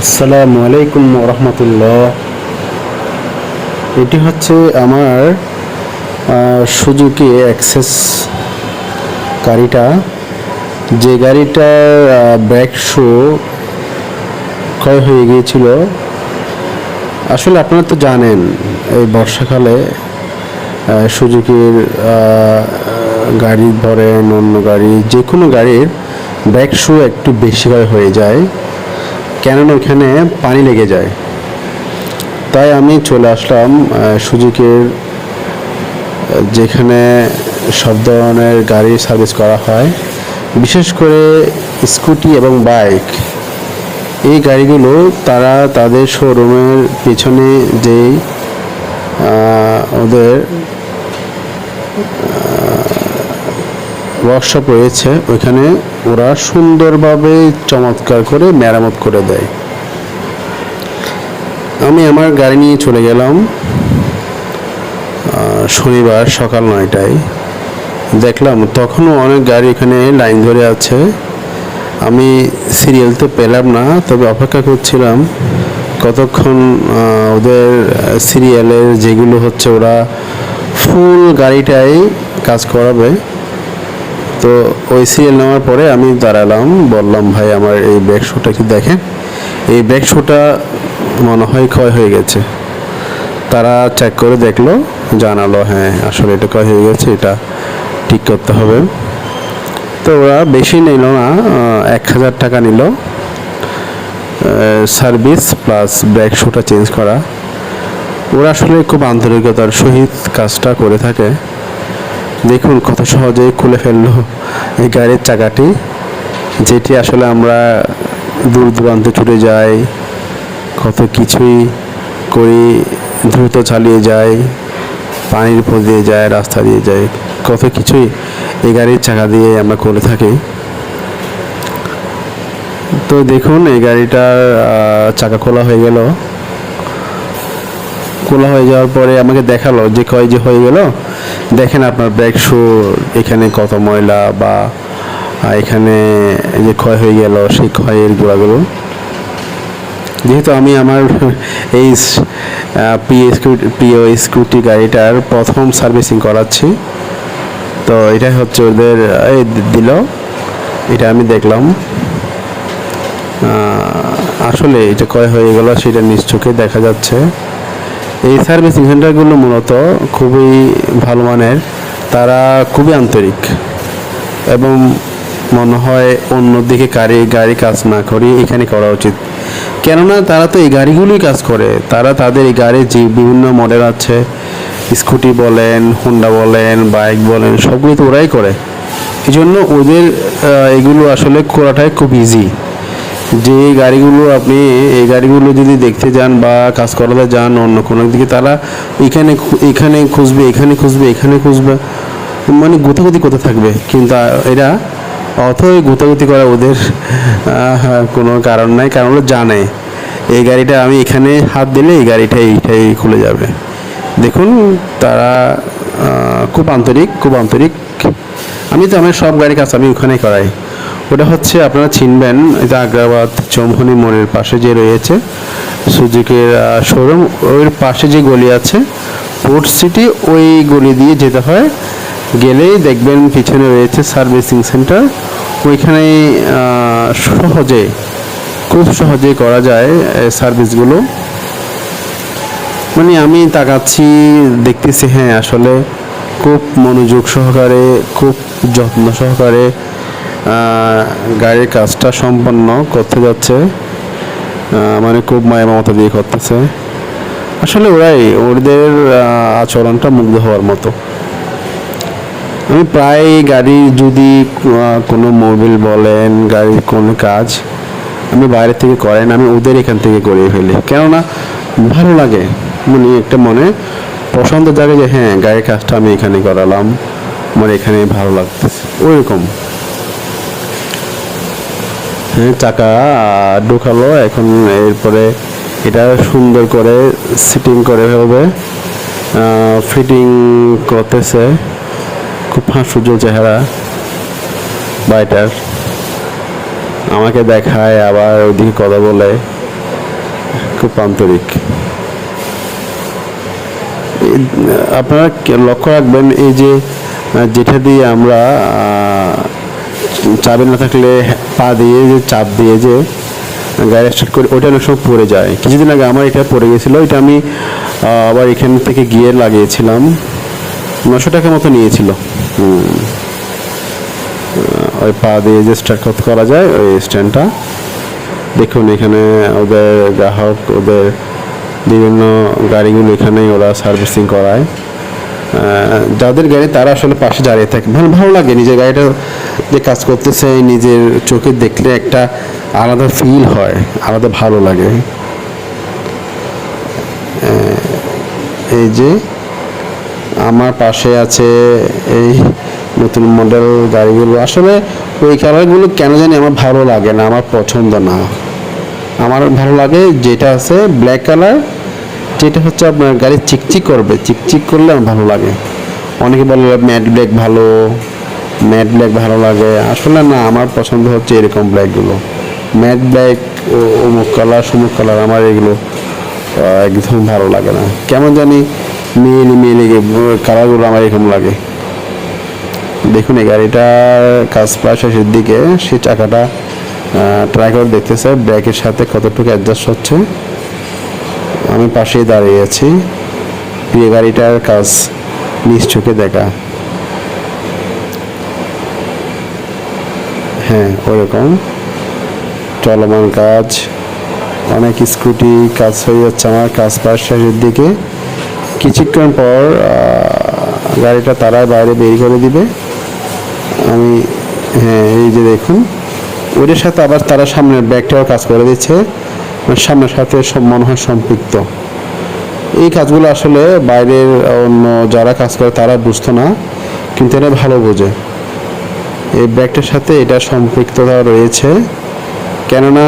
আসসালামু আলাইকুম রহমতুল্লাহ। এটি হচ্ছে আমার সুজুকি অ্যাক্সেস গাড়িটা, যে গাড়িটার ব্রেক শু ক্ষয় হয়ে গিয়েছিল। আসলে আপনারা তো জানেন এই বর্ষাকালে সুজুকির গাড়ি ধরেন, অন্য গাড়ি, যে কোনো গাড়ির ব্রেক শু একটু বেশি হয়ে যায়, কেননা ওখানে পানি লেগে যায়। তাই আমি চলে আসলাম সুজুকির, যেখানে সব ধরনের গাড়ি সার্ভিস করা হয়, বিশেষ করে স্কুটি এবং বাইক। এই গাড়িগুলো তারা তাদের শোরুমের পেছনে যেই ওদের ওয়ার্কশপ রয়েছে, ওইখানে ওরা সুন্দরভাবে চমৎকার করে মেরামত করে দেয়। আমি আমার গাড়ি নিয়ে চলে গেলাম শনিবার সকাল 9টায়। দেখলাম তখনও অনেক গাড়ি এখানে লাইন ধরে আছে। আমি সিরিয়াল তো পেলাম না, তবে অপেক্ষা করছিলাম কতক্ষণ ওদের সিরিয়ালের যেগুলো হচ্ছে ওরা ফুল গাড়িটাই কাজ করাবে। তো ওই সিরিয়াল নেওয়ার পরে আমি দাঁড়ালাম, বললাম ভাই আমার এই ব্রেক শুটা কি দেখেন, এই ব্রেক শুটা মনে হয় ক্ষয় হয়ে গেছে। তারা চেক করে দেখলো, জানালো হ্যাঁ আসলে এটা ক্ষয় হয়ে গেছে, এটা ঠিক করতে হবে। তো ওরা বেশি নিল না, 1000 টাকা নিল সার্ভিস প্লাস ব্রেক শুটা চেঞ্জ করা। ওরা আসলে খুব আন্তরিকতার সহিত কাজটা করে থাকে। দেখুন কত সহজেই খুলে ফেললো এই গাড়ির চাকাটি, যেটি আসলে আমরা দূর দূরান্তে ছুটে যাই, কত কিছুই করি, দ্রুত চালিয়ে যাই, পানির উপর দিয়ে যায়, রাস্তা দিয়ে যায়, কত কিছুই এই গাড়ির চাকা দিয়ে আমরা করে থাকি। তো দেখুন এই গাড়িটার চাকা খোলা হয়ে গেল। খোলা হয়ে যাওয়ার পরে আমাকে দেখালো যে ক্ষয় যে হয়ে গেল, দেখেন আপনার ব্রেক শু এখানে কত ময়লা, বা এখানে যে ক্ষয় হয়ে গেল সেই ক্ষয়ের গুঁড়াগুলো। যেহেতু আমি আমার এই প্রিয় স্কুটি গাড়িটার প্রথম সার্ভিসিং করাচ্ছি, তো এটাই হচ্ছে ওদের দিল, এটা আমি দেখলাম। আসলে এটা ক্ষয় হয়ে গেল সেটা নিজ চোখে দেখা যাচ্ছে। এই সার্ভিসিং সেন্টারগুলো মূলত খুবই ভালো মানের, তারা খুবই আন্তরিক, এবং মনে হয় অন্যদিকে গাড়ি কাজ না করে এখানে করা উচিত। কেননা তারা তো এই গাড়িগুলোই কাজ করে, তারা তাদের এই গাড়ির যে বিভিন্ন মডেল আছে, স্কুটি বলেন, হোন্ডা বলেন, বাইক বলেন, সবগুলো তো ওরাই করে। এই জন্য ওদের এগুলো আসলে করাটাই খুব ইজি। যে গাড়িগুলো আপনি এই গাড়িগুলো যদি দেখতে যান বা কাজ করাতে যান অন্য কোনো দিকে, তারা এখানে খুঁজবে, এখানে খুঁজবে, এখানে খুঁজবে, মানে গুতাগুতি করতে থাকবে। কিন্তু এরা অথই গুতাগুতি করা ওদের কোনো কারণ নাই, কারণ ওরা জানে এই গাড়িটা আমি এখানে হাত দিলে এই গাড়িটা এইটাই খুলে যাবে। দেখুন তারা খুব আন্তরিক, খুব আন্তরিক। আমি তো আমার সব গাড়ির কাজ আমি ওখানেই করাই। ওটা হচ্ছে আপনারা চিনবেন, এটা আগ্রাবাদ চৌমুহনী মোড়ের পাশে যে রয়েছে সুজুকির শোরুম, ওর পাশে যে গলি আছে পোর্ট সিটি, ওই গলি দিয়ে যেতে হয়। গেলেই দেখবেন পিছনে রয়েছে সার্ভিসিং সেন্টার। ওইখানে সহজে, খুব সহজে করা যায় সার্ভিসগুলো। মানে আমি তাকাচ্ছি, দেখতেছি হ্যাঁ আসলে খুব মনোযোগ সহকারে, খুব যত্ন সহকারে গাড়ির কাজটা সম্পন্ন করতে যাচ্ছে, মানে খুব মায়া মমতা দিয়ে করতেছে। আসলে ওদের আচরণটা মুগ্ধ হওয়ার মতো। আমি প্রায় গাড়ি যদি কোনো মোবিল বলেন, গাড়ির কোনো কাজ আমি বাইরে থেকে করেন, আমি ওদের এখান থেকে করিয়ে ফেলি, কেননা ভালো লাগে, মানে একটা মনে পছন্দ জাগে যে হ্যাঁ গাড়ির কাজটা আমি এখানে করালাম, আমার এখানে ভালো লাগতেছে ওইরকম। হ্যাঁ চাকা ঢোকালো, এখন এরপরে এটা সুন্দর করে সিটিং করে ফেলবে, ফিটিং করতেছে। খুব হাস্যজ্জ্বল চেহারা বাড়িটার, আমাকে দেখায় আবার ওইদিকে কথা বলে। খুব আন্তরিক। আপনারা লক্ষ্য রাখবেন, এই যে যেটা দিয়ে আমরা চাবি না থাকলে পা দিয়ে যে চাপ দিয়ে যে গাড়ি স্টার্ট করি, ওইটা অনেক সময় পড়ে যায়। কিছুদিন আগে আমার এটা পড়ে গেছিলো, এটা আমি আবার এখান থেকে গিয়ে লাগিয়েছিলাম, 900 টাকা মতো নিয়েছিল। ওই পা দিয়ে যে স্টার্ট করা যায় ওই স্ট্যান্ডটা। দেখুন এখানে ওদের গ্রাহক, ওদের বিভিন্ন গাড়িগুলো এখানেই ওরা সার্ভিসিং করায়। যাদের গাড়ি তারা আসলে পাশে দাঁড়িয়ে থাকে, ভালো লাগে নিজের গাড়িটা যে কাজ করতেছে নিজের চোখে দেখলে একটা আলাদা ফিল হয়, আলাদা ভালো লাগে। এই যে আমার পাশে আছে এই নতুন মডেল গাড়িগুলো। আসলে ওই কালারগুলো কেন জানি আমার ভালো লাগে না, আমার পছন্দ না। আমার ভালো লাগে যেটা আছে ব্ল্যাক কালার, যেটা হচ্ছে আপনার গাড়ি চিকচিক করবে, চিকচিক করলে আমার ভালো লাগে। অনেকে বলে ম্যাট ব্ল্যাক ভালো, ম্যাট ব্ল্যাক ভালো লাগে। আসলে না, আমার পছন্দ হচ্ছে এরকম ব্ল্যাকগুলো। ম্যাট ব্ল্যাক, অমুক কালার সমুক কালার, আমার এগুলো একদম ভালো লাগে না। কেমন জানি মেয়ে কালারগুলো আমার এরকম লাগে। দেখুন এই গাড়িটার কাজ প্রায় শেষের দিকে, সেই চাকাটা ট্রাই করে দেখতেছে ব্রেকের সাথে কতটুকু অ্যাডজাস্ট হচ্ছে। আমি পাশেই দাঁড়িয়ে আছি। এই গাড়িটার কাজ নিজ চোখে দেখা। হ্যাঁ, ওরকম চলমান কাজ, অনেক স্কুটি কাজ হয়ে যাচ্ছে আমার, কাজ প্রায় শেষের দিকে। কিছুক্ষণ পর গাড়িটা তারা বাইরে বের করে দিবে। আমি এই যে দেখুন ওইটার সাথে আবার তারা সামনের ব্যাগটাও কাজ করে দিচ্ছে, সামনের সাথে সব মনে হয় সম্পৃক্ত। এই কাজগুলো আসলে বাইরের অন্য যারা কাজ করে তারা বুঝতো না, কিন্তু এটা ভালো বোঝে। এই ব্যাগটার সাথে এটা সম্পৃক্ততা রয়েছে, কেননা